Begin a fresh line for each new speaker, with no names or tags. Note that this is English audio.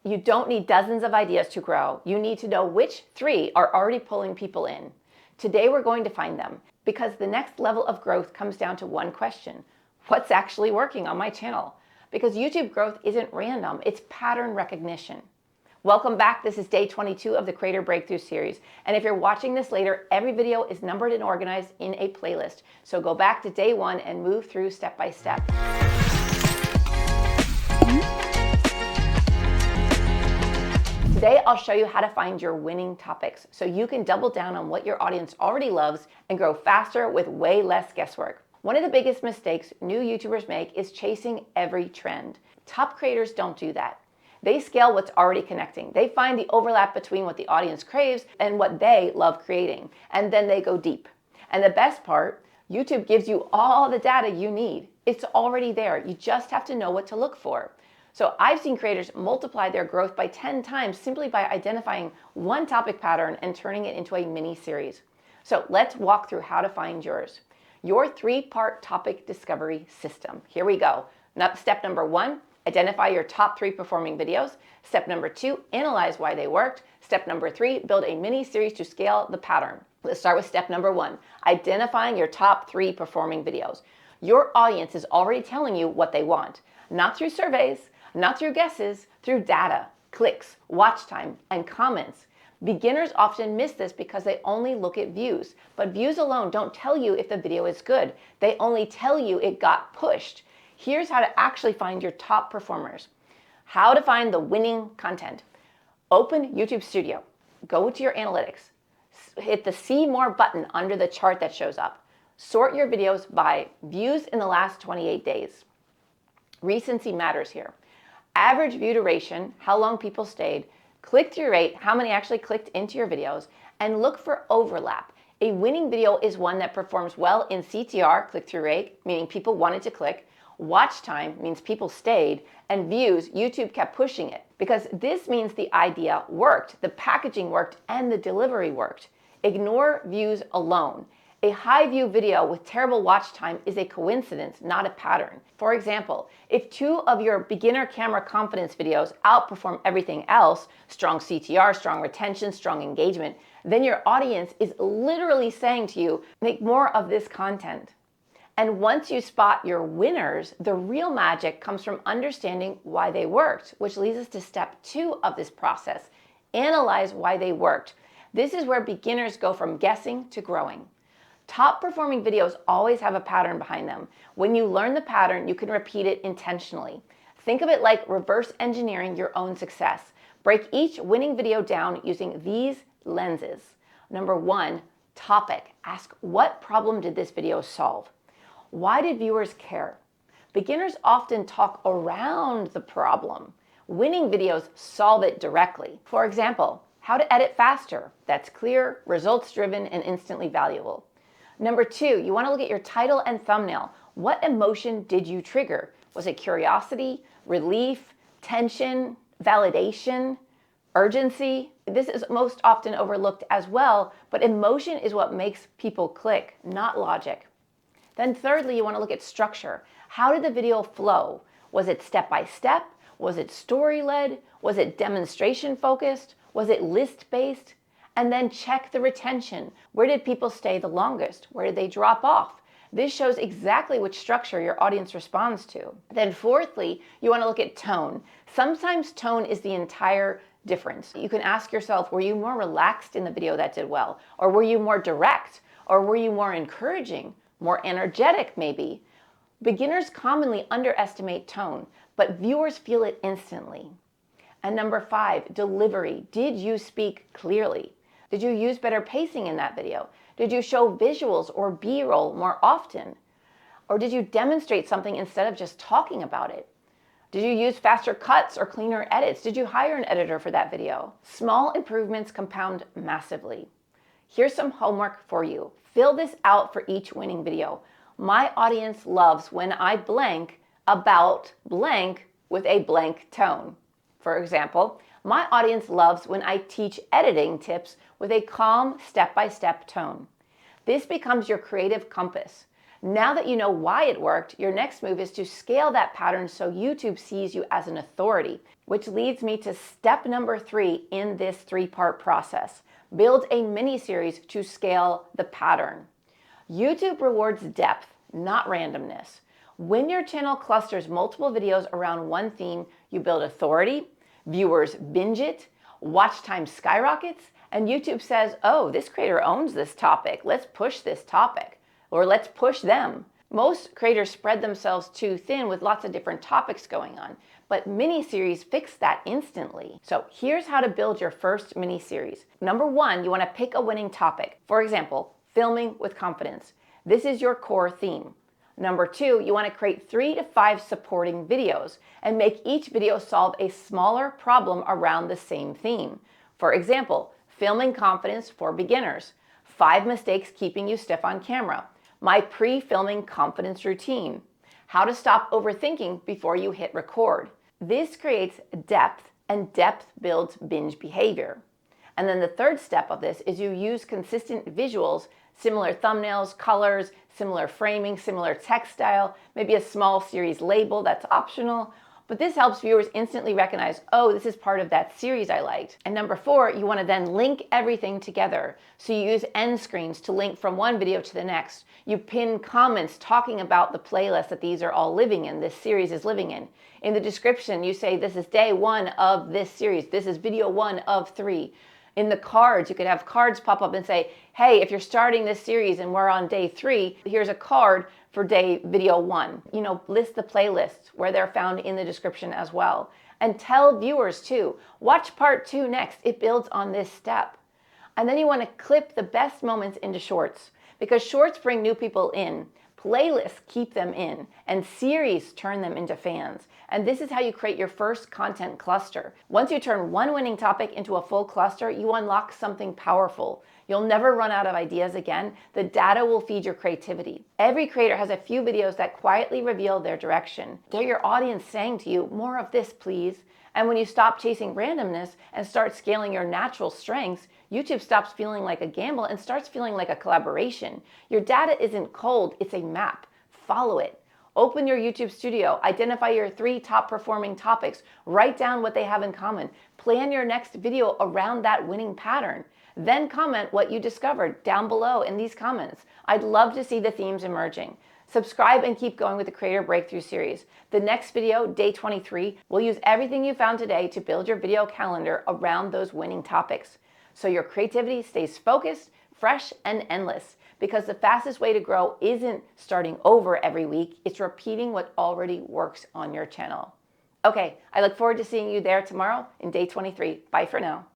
You don't need dozens of ideas to grow. You need to know which 3 are already pulling people in. Today we're going to find them because the next level of growth comes down to one question. What's actually working on my channel? Because YouTube growth isn't random, it's pattern recognition. Welcome back. This is day 22 of the Creator Breakthrough series. And if you're watching this later, every video is numbered and organized in a playlist. So go back to day 1 and move through step by step. Today, I'll show you how to find your winning topics so you can double down on what your audience already loves and grow faster with way less guesswork. One of the biggest mistakes new YouTubers make is chasing every trend. Top creators don't do that. They scale what's already connecting. They find the overlap between what the audience craves and what they love creating, and then they go deep. And the best part, YouTube gives you all the data you need. It's already there. You just have to know what to look for. So I've seen creators multiply their growth by 10 times simply by identifying one topic pattern and turning it into a mini series. So let's walk through how to find yours. Your 3-part topic discovery system. Here we go. Step number 1, identify your top 3 performing videos. Step number 2, analyze why they worked. Step number 3, build a mini series to scale the pattern. Let's start with step number 1, identifying your top 3 performing videos. Your audience is already telling you what they want, not through surveys, not through guesses, through data, clicks, watch time, and comments. Beginners often miss this because they only look at views, but views alone don't tell you if the video is good. They only tell you it got pushed. Here's how to actually find your top performers. How to find the winning content. Open YouTube Studio. Go to your analytics. Hit the See More button under the chart that shows up. Sort your videos by views in the last 28 days. Recency matters here. Average view duration, how long people stayed, click-through rate, how many actually clicked into your videos, and look for overlap. A winning video is one that performs well in CTR, click-through rate, meaning people wanted to click, watch time means people stayed, and views, YouTube kept pushing it. Because this means the idea worked, the packaging worked, and the delivery worked. Ignore views alone. A high view video with terrible watch time is a coincidence, not a pattern. For example, if 2 of your beginner camera confidence videos outperform everything else, strong CTR, strong retention, strong engagement, then your audience is literally saying to you, make more of this content. And once you spot your winners, the real magic comes from understanding why they worked, which leads us to step 2 of this process. Analyze why they worked. This is where beginners go from guessing to growing. Top performing videos always have a pattern behind them. When you learn the pattern, you can repeat it intentionally. Think of it like reverse engineering your own success. Break each winning video down using these lenses. Number 1, topic. Ask, what problem did this video solve? Why did viewers care? Beginners often talk around the problem. Winning videos solve it directly. For example, how to edit faster. That's clear, results-driven, and instantly valuable. Number 2, you want to look at your title and thumbnail. What emotion did you trigger? Was it curiosity, relief, tension, validation, urgency? This is most often overlooked as well, but emotion is what makes people click, not logic. Then thirdly, you want to look at structure. How did the video flow? Was it step-by-step? Was it story-led? Was it demonstration-focused? Was it list-based? And then check the retention. Where did people stay the longest? Where did they drop off? This shows exactly which structure your audience responds to. Then fourthly, you want to look at tone. Sometimes tone is the entire difference. You can ask yourself, were you more relaxed in the video that did well? Or were you more direct? Or were you more encouraging? More energetic maybe? Beginners commonly underestimate tone, but viewers feel it instantly. And number 5, delivery. Did you speak clearly? Did you use better pacing in that video? Did you show visuals or B-roll more often? Or did you demonstrate something instead of just talking about it? Did you use faster cuts or cleaner edits? Did you hire an editor for that video? Small improvements compound massively. Here's some homework for you. Fill this out for each winning video. My audience loves when I blank about blank with a blank tone. For example, my audience loves when I teach editing tips with a calm step-by-step tone. This becomes your creative compass. Now that you know why it worked, your next move is to scale that pattern so YouTube sees you as an authority, which leads me to step number 3 in this 3-part process. Build a mini-series to scale the pattern. YouTube rewards depth, not randomness. When your channel clusters multiple videos around one theme, you build authority, viewers binge it, watch time skyrockets, and YouTube says, oh, this creator owns this topic. Let's push this topic, or let's push them. Most creators spread themselves too thin with lots of different topics going on, but mini-series fix that instantly. So here's how to build your first mini-series. Number 1, you want to pick a winning topic. For example, filming with confidence. This is your core theme. Number 2, you want to create 3 to 5 supporting videos and make each video solve a smaller problem around the same theme. For example, filming confidence for beginners, 5 mistakes keeping you stiff on camera, my pre-filming confidence routine, how to stop overthinking before you hit record. This creates depth, and depth builds binge behavior. And then the third step of this is you use consistent visuals, similar thumbnails, colors, similar framing, similar text style, maybe a small series label that's optional. But this helps viewers instantly recognize, oh, this is part of that series I liked. And number 4, you want to then link everything together. So you use end screens to link from one video to the next. You pin comments talking about the playlist that these are all living in, this series is living in. In the description, you say, this is day 1 of this series. This is video 1 of 3. In the cards, you could have cards pop up and say, hey, if you're starting this series and we're on day 3, here's a card for video 1. List the playlists where they're found in the description as well. And tell viewers too, watch part 2 next. It builds on this step. And then you want to clip the best moments into shorts, because shorts bring new people in. Playlists keep them in, and series turn them into fans. And this is how you create your first content cluster. Once you turn one winning topic into a full cluster, you unlock something powerful. You'll never run out of ideas again. The data will feed your creativity. Every creator has a few videos that quietly reveal their direction. They're your audience saying to you, more of this, please. And when you stop chasing randomness and start scaling your natural strengths, YouTube stops feeling like a gamble and starts feeling like a collaboration. Your data isn't cold, it's a map. Follow it. Open your YouTube studio, identify your 3 top performing topics, write down what they have in common, plan your next video around that winning pattern. Then comment what you discovered down below in these comments. I'd love to see the themes emerging. Subscribe and keep going with the Creator Breakthrough series. The next video, day 23, will use everything you found today to build your video calendar around those winning topics, so your creativity stays focused, fresh, and endless. Because the fastest way to grow isn't starting over every week, it's repeating what already works on your channel. Okay, I look forward to seeing you there tomorrow in day 23. Bye for now.